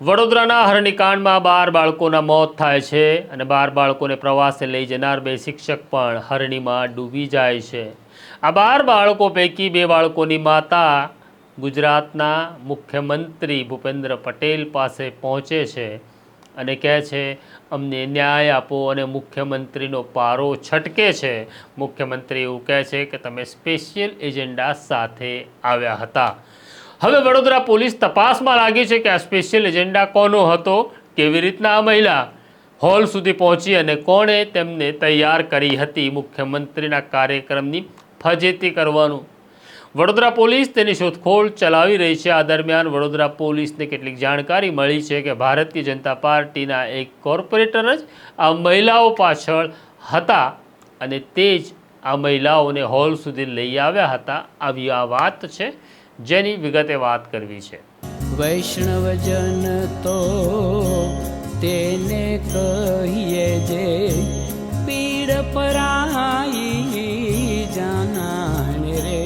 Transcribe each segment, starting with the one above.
વડોદરાના હરણીકાંડમાં 12 બાળકોના મોત થાય છે અને 12 બાળકોને પ્રવાસે લઈ જનાર 2 શિક્ષક પણ હરણીમાં ડૂબી જાય છે। આ 12 બાળકો પૈકી 2 બાળકોની માતા ગુજરાતના મુખ્યમંત્રી ભૂપેન્દ્ર પટેલ પાસે પહોંચે છે અને કહે છે અમને ન્યાય આપો અને મુખ્યમંત્રીનો પારો છટકે છે। મુખ્યમંત્રી એવું કહે છે કે તમે સ્પેશિયલ એજન્ડા સાથે આવ્યા હતા। હવે વડોદરા પોલીસ તપાસમાં લાગી છે કે આ સ્પેશિયલ એજન્ડા કોનો હતો, કેવી રીતના આ મહિલા હોલ સુધી પહોંચી અને કોણે તેમને તૈયાર કરી હતી મુખ્યમંત્રીના કાર્યક્રમની ફજેતી કરવાનું। વડોદરા પોલીસ તેની શોધખોળ ચલાવી રહી છે। આ દરમિયાન વડોદરા પોલીસને કેટલીક જાણકારી મળી છે કે ભારતીય જનતા પાર્ટીના એક કોર્પોરેટર જ આ મહિલાઓ પાછળ હતા અને તે જ આ મહિલાઓને હોલ સુધી લઈ આવ્યા હતા। આવી આ વાત છે જેની વિગતે વાત કરવી છે। વૈષ્ણવજન તો તેને કહીએ જે પીડ પરાઈ જાનાને રે।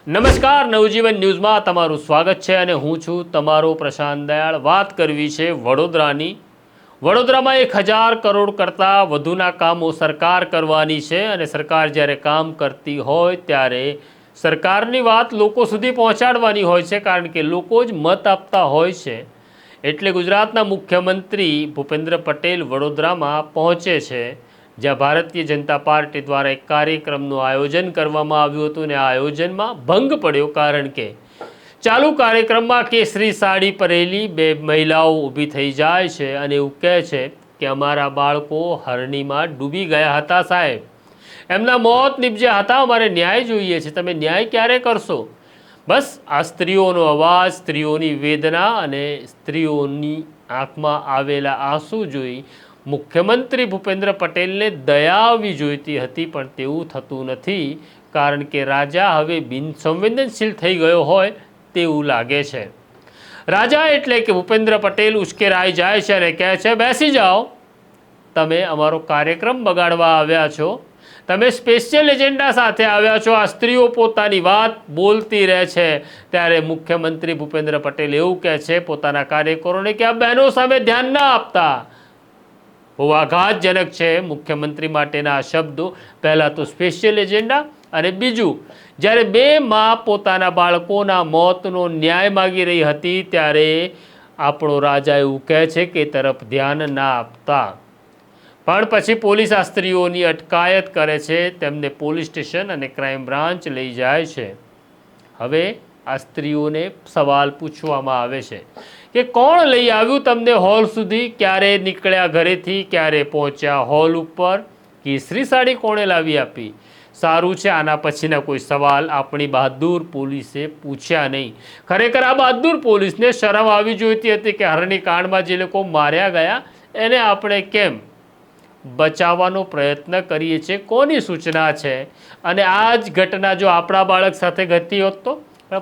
નમસ્કાર, નવજીવન ન્યૂઝમાં તમારું સ્વાગત છે અને હું છું તમારો પ્રશાંત દયાળ। વાત કરવી છે વડોદરાની। વડોદરામાં 1000 કરોડ કરતાં વધુના કામો સરકાર કરવાની છે અને સરકાર જ્યારે કામ કરતી હોય ત્યારે સરકારની વાત લોકો સુધી પહોંચાડવાની હોય છે, કારણ કે લોકો જ મત આપતા હોય છે। એટલે ગુજરાતના મુખ્યમંત્રી ભૂપેન્દ્ર પટેલ વડોદરામાં પહોંચે છે, જ્યાં ભારતીય જનતા પાર્ટી દ્વારા એક કાર્યક્રમનું આયોજન કરવામાં આવ્યું હતું અને આ આયોજનમાં ભંગ પડ્યો, કારણ કે ચાલુ કાર્યક્રમમાં કેસરી સાડી પહેરેલી 2 મહિલાઓ ઊભી થઈ જાય છે અને એવું કહે છે કે અમારા બાળકો હરણીમાં ડૂબી ગયા હતા સાહેબ, એમના મોત નીપજ્યા હતા, અમારે ન્યાય જોઈએ છે, તમે ન્યાય ક્યારે કરશો? બસ આ સ્ત્રીઓનો અવાજ, સ્ત્રીઓની વેદના અને સ્ત્રીઓની આંખમાં આવેલા આંસુ જોઈ મુખ્યમંત્રી ભૂપેન્દ્ર પટેલને દયા આવવી જોઈતી હતી, પણ તેવું થતું નથી, કારણ કે રાજા હવે બિનસંવેદનશીલ થઈ ગયો હોય તેવું લાગે છે। રાજા એટલે કે ભૂપેન્દ્ર પટેલ ઉશ્કેરાઈ જાય છે અને કહે છે બેસી જાઓ, તમે અમારો કાર્યક્રમ બગાડવા આવ્યા છો, તમે સ્પેશિયલ એજન્ડા સાથે આવ્યા છો। આ સ્ત્રીઓ પોતાની વાત બોલતી રહે છે ત્યારે મુખ્યમંત્રી ભૂપેન્દ્ર પટેલ એવું કહે છે પોતાના કાર્યકરોને કે આ બહેનો સામે ધ્યાન ના આપતા। બહુ આઘાતજનક છે મુખ્યમંત્રી માટેના આ શબ્દો। પહેલાં તો સ્પેશિયલ એજન્ડા અને બીજું, જ્યારે 2 મા પોતાના બાળકોના મોતનો ન્યાય માગી રહી હતી ત્યારે આપણો રાજા એવું કહે છે કે એ તરફ ધ્યાન ના આપતા, પણ પછી પોલીસ આ સ્ત્રીઓની અટકાયત કરે છે, તેમને પોલીસ સ્ટેશન અને ક્રાઇમ બ્રાન્ચ લઈ જાય છે। હવે આ સ્ત્રીઓને સવાલ પૂછવામાં આવે છે કે કોણ લઈ આવ્યું તમને હોલ સુધી, ક્યારે નીકળ્યા ઘરેથી, ક્યારે પહોંચ્યા હોલ ઉપર, કેસરી સાડી કોણે લાવી આપી? સારું છે આના પછીના કોઈ સવાલ આપણી બહાદુર પોલીસે પૂછ્યા નહીં। ખરેખર આ બહાદુર પોલીસને શરમ આવી જોઈતી હતી કે હરણીકાંડમાં જે લોકો માર્યા ગયા એને આપણે કેમ બચાવવાનો પ્રયત્ન કરીએ છીએ, કોની સૂચના છે? અને આ જ ઘટના જો આપણા બાળક સાથે ઘટતી હોત તો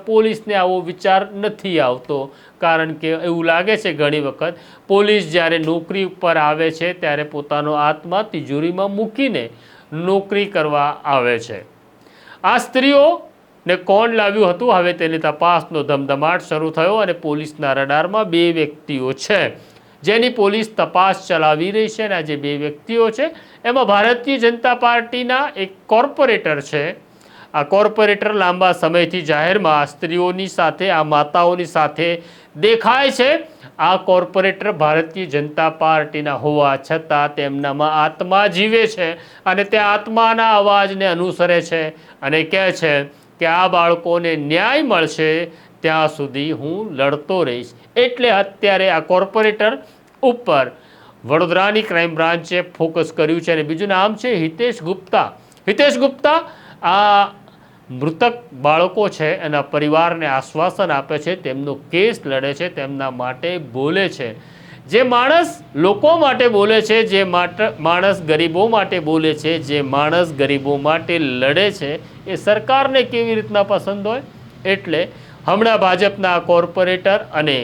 પોલીસને આવો વિચાર નથી આવતો, કારણ કે એવું લાગે છે ઘણી વખત પોલીસ જ્યારે નોકરી ઉપર આવે છે ત્યારે પોતાનો આત્મા તિજોરીમાં મૂકીને નોકરી કરવા આવે છે। આ સ્ત્રીઓને કોણ લાવ્યું હતું, હવે તેની તપાસનો ધમધમાટ શરૂ થયો અને પોલીસના રડારમાં 2 વ્યક્તિઓ છે જેની પોલીસ તપાસ ચલાવી રહી છે। અને આ જે 2 વ્યક્તિઓ છે એમાં ભારતીય જનતા પાર્ટીના એક કોર્પોરેટર છે। આ કોર્પોરેટર લાંબા સમયથી જાહેરમાં આ સ્ત્રીઓની સાથે, આ માતાઓની સાથે દેખાય છે। આ કોર્પોરેટર ભારતીય જનતા પાર્ટીના હોવા છતાં તેમનામાં આત્મા જીવે છે અને તે આત્માના અવાજને અનુસરે છે અને કહે છે કે આ બાળકોને ન્યાય મળશે ત્યાં સુધી હું લડતો રહીશ। એટલે અત્યારે આ કોર્પોરેટર ઉપર વડોદરાની ક્રાઇમ બ્રાન્ચે ફોકસ કર્યું છે અને બીજું નામ છે હિતેશ ગુપ્તા। હિતેશ ગુપ્તા આ મૃતક બાળકો છે એના પરિવારને આશ્વાસન આપે છે, તેમનો કેસ લડે છે, તેમના માટે બોલે છે। જે માણસ લોકો માટે બોલે છે, જે માણસ ગરીબો માટે બોલે છે, જે માણસ ગરીબો માટે લડે છે, એ સરકારને કેવી રીતના પસંદ હોય? એટલે હમણાં ભાજપના કોર્પોરેટર અને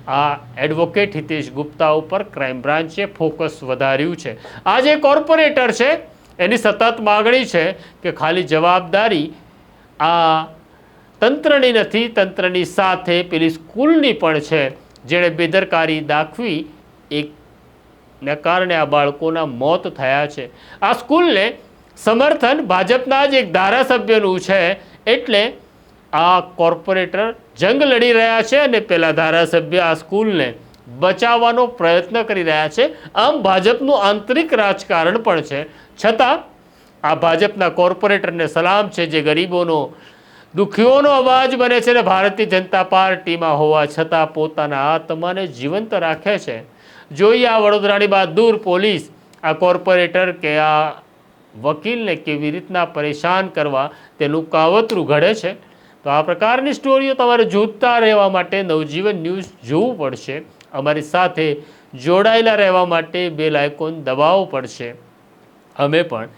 આ એડવોકેટ હિતેશ ગુપ્તા ઉપર ક્રાઇમ બ્રાન્ચે ફોકસ વધાર્યું છે। આ જે કોર્પોરેટર છે એની સતત માગણી છે કે ખાલી જવાબદારી આ તંત્રની નથી, તંત્રની સાથે પેલી સ્કૂલની પણ છે જેણે બેદરકારી દાખવી એકને કારણે આ બાળકોના મોત થયા છે. આ સ્કૂલને સમર્થન ભાજપના જ એક ધારાસભ્યનું છે, એટલે આ કોર્પોરેટર જંગ લડી રહ્યા છે અને પેલા ધારાસભ્ય આ સ્કૂલને બચાવવાનો પ્રયત્ન કરી રહ્યા છે. આમ ભાજપનું આંતરિક રાજકારણ પણ છે, છતાં આ ભાજપના કોર્પોરેટરને સલામ છે જે ગરીબોનો દુઃખીઓનો અવાજ બને છે અને ભારતીય જનતા પાર્ટીમાં હોવા છતાં પોતાના આત્માને જીવંત રાખે છે. જોઈએ આ વડોદરાની બહાદુર પોલીસ આ કોર્પોરેટર કે આ વકીલને કેવી રીતના પરેશાન કરવા તેનું કાવતરું ઘડે છે. તો આ પ્રકારની સ્ટોરીઓ તમારે જોતા રહેવા માટે નવજીવન ન્યૂઝ જોવું પડશે. અમારી સાથે જોડાયેલા રહેવા માટે બેલ આઇકોન દબાવવું પડશે. અમે પણ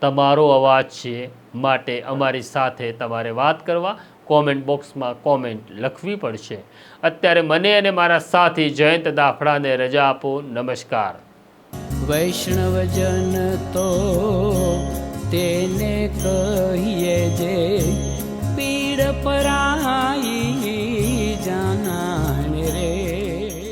તમારો અવાજ છીએ, માટે અમારી સાથે તમારે વાત કરવા કોમેન્ટ બોક્સમાં કોમેન્ટ લખવી પડશે. અત્યારે મને અને મારા સાથી જયંત દાફડાને રજા આપો. નમસ્કાર. વૈષ્ણવજન તો તેને કહીએ જે પીડ પરા